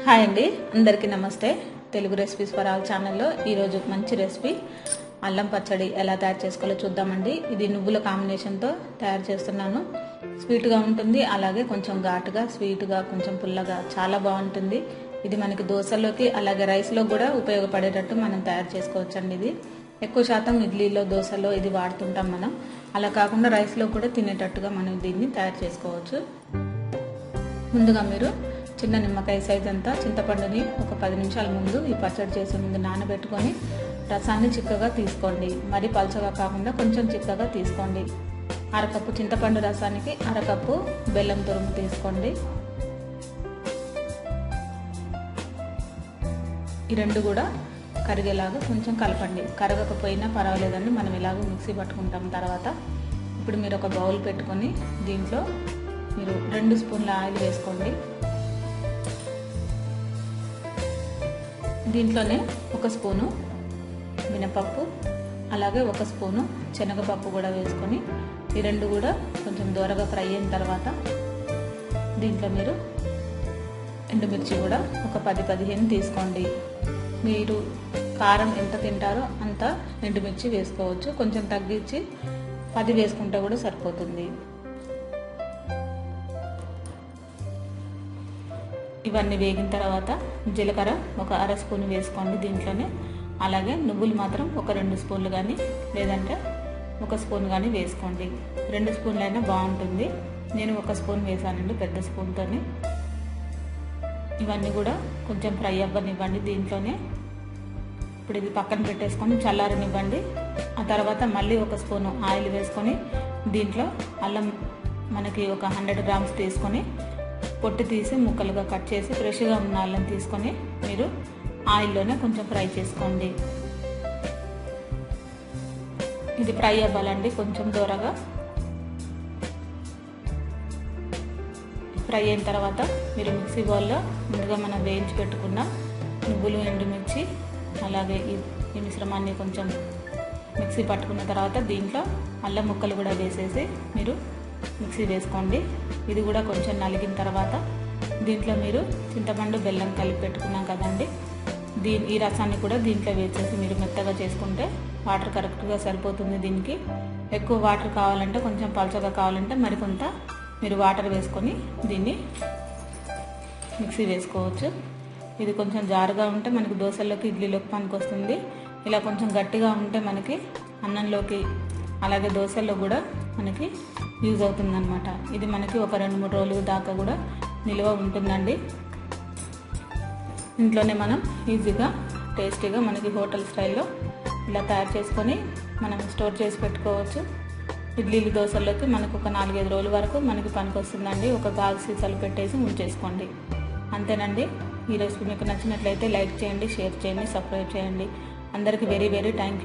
Hi అండి, అందరికీ నమస్తే. తెలుగు రెసిపీస్ ఫర్ ఆల్ ఛానల్లో ఈరోజు మంచి రెసిపీ అల్లం పచ్చడి ఎలా తయారు చేసుకోవాలో చూద్దామండి. ఇది నువ్వుల కాంబినేషన్తో తయారు చేస్తున్నాను. స్వీట్గా ఉంటుంది, అలాగే కొంచెం ఘాటుగా, స్వీట్గా, కొంచెం పుల్లగా చాలా బాగుంటుంది. ఇది మనకి దోశలోకి అలాగే రైస్లో కూడా ఉపయోగపడేటట్టు మనం తయారు చేసుకోవచ్చండి. ఇది ఎక్కువ శాతం ఇడ్లీలో, దోశలో ఇది వాడుతుంటాం మనం. అలా కాకుండా రైస్లో కూడా తినేటట్టుగా మనం దీన్ని తయారు చేసుకోవచ్చు. ముందుగా మీరు చిన్న నిమ్మకాయ సైజ్ అంతా చింతపండుని ఒక 10 నిమిషాల ముందు ఈ పచ్చడి చేసే ముందు నానబెట్టుకొని రసాన్ని చిక్కగా తీసుకోండి. మరి పల్చగా కాకుండా కొంచెం చిక్కగా తీసుకోండి. అరకప్పు చింతపండు రసానికి అరకప్పు బెల్లం తురుము తీసుకోండి. ఈ రెండు కూడా కరిగేలాగా కొంచెం కలపండి. కరగకపోయినా పర్వాలేదండి, మనం ఇలాగ మిక్సీ పట్టుకుంటాం. తర్వాత ఇప్పుడు మీరు ఒక బౌల్ పెట్టుకొని దీంట్లో మీరు 2 స్పూన్ల ఆయిల్ వేసుకోండి. దీంట్లోనే 1 స్పూను మినపప్పు, అలాగే 1 స్పూను శనగపప్పు కూడా వేసుకొని ఈ రెండు కూడా కొంచెం దూరగా ఫ్రై అయిన తర్వాత దీంట్లో మీరు ఎండుమిర్చి కూడా ఒక 10-15 తీసుకోండి. మీరు కారం ఎంత తింటారో అంత ఎండుమిర్చి వేసుకోవచ్చు. కొంచెం తగ్గించి 10 వేసుకుంటే కూడా సరిపోతుంది. ఇవన్నీ వేగిన తర్వాత జీలకర్ర ఒక 1/2 స్పూన్ వేసుకోండి దీంట్లోనే. అలాగే నువ్వులు మాత్రం ఒక 2 స్పూన్లు కానీ లేదంటే 1 స్పూన్ కానీ వేసుకోండి. 2 స్పూన్లు అయినా బాగుంటుంది. నేను 1 స్పూన్ వేసానండి పెద్ద స్పూన్తోని. ఇవన్నీ కూడా కొంచెం ఫ్రై అవ్వనివ్వండి దీంట్లోనే. ఇప్పుడు ఇది పక్కన పెట్టేసుకొని చల్లారనివ్వండి. ఆ తర్వాత మళ్ళీ 1 స్పూను ఆయిల్ వేసుకొని దీంట్లో అల్లం మనకి ఒక 100 గ్రామ్స్ తీసుకొని పొట్టు తీసి ముక్కలుగా కట్ చేసి ఫ్రెష్గా ఉన్న అల్లం తీసుకొని మీరు ఆయిల్లోనే కొంచెం ఫ్రై చేసుకోండి. ఇది ఫ్రై అవ్వాలండి కొంచెం దూరగా. ఫ్రై అయిన తర్వాత మీరు మిక్సీ బౌల్లో ముందుగా మనం వేయించి పెట్టుకున్న నువ్వులు, ఎండుమిర్చి అలాగే ఈ మిశ్రమాన్ని కొంచెం మిక్సీ పట్టుకున్న తర్వాత దీంట్లో అల్లం ముక్కలు కూడా వేసేసి మీరు మిక్సీ వేసుకోండి. ఇది కూడా కొంచెం నలిగిన తర్వాత దీంట్లో మీరు చింతపండు, బెల్లం కలిపి పెట్టుకున్నాం కదండి, ఈ రసాన్ని కూడా దీంట్లో వేసేసి మీరు మెత్తగా చేసుకుంటే వాటర్ కరెక్ట్గా సరిపోతుంది. దీనికి ఎక్కువ వాటర్ కావాలంటే, కొంచెం పల్చగా కావాలంటే మరికొంత మీరు వాటర్ వేసుకొని దీన్ని మిక్సీ వేసుకోవచ్చు. ఇది కొంచెం జారుగా ఉంటే మనకి దోశల్లోకి, ఇడ్లీలోకి పనికొస్తుంది. ఇలా కొంచెం గట్టిగా ఉంటే మనకి అన్నంలోకి అలాగే దోశల్లో కూడా మనకి యూజ్ అవుతుందన్నమాట. ఇది మనకి ఒక 2-3 రోజుల దాకా కూడా నిల్వ ఉంటుందండి. ఇంట్లోనే మనం ఈజీగా, టేస్టీగా మనకి హోటల్ స్టైల్లో ఇలా తయారు చేసుకొని మనం స్టోర్ చేసి పెట్టుకోవచ్చు. ఇడ్లీలు, దోశల్లోకి మనకు ఒక 4-5 రోజుల వరకు మనకి పనికొస్తుందండి. ఒక గాజు సీసాలు పెట్టేసి ఉంచేసుకోండి. అంతేనండి. ఈ రెసిపీ మీకు నచ్చినట్లయితే లైక్ చేయండి, షేర్ చేయండి, సబ్స్క్రైబ్ చేయండి. అందరికీ వెరీ థ్యాంక్ యూ.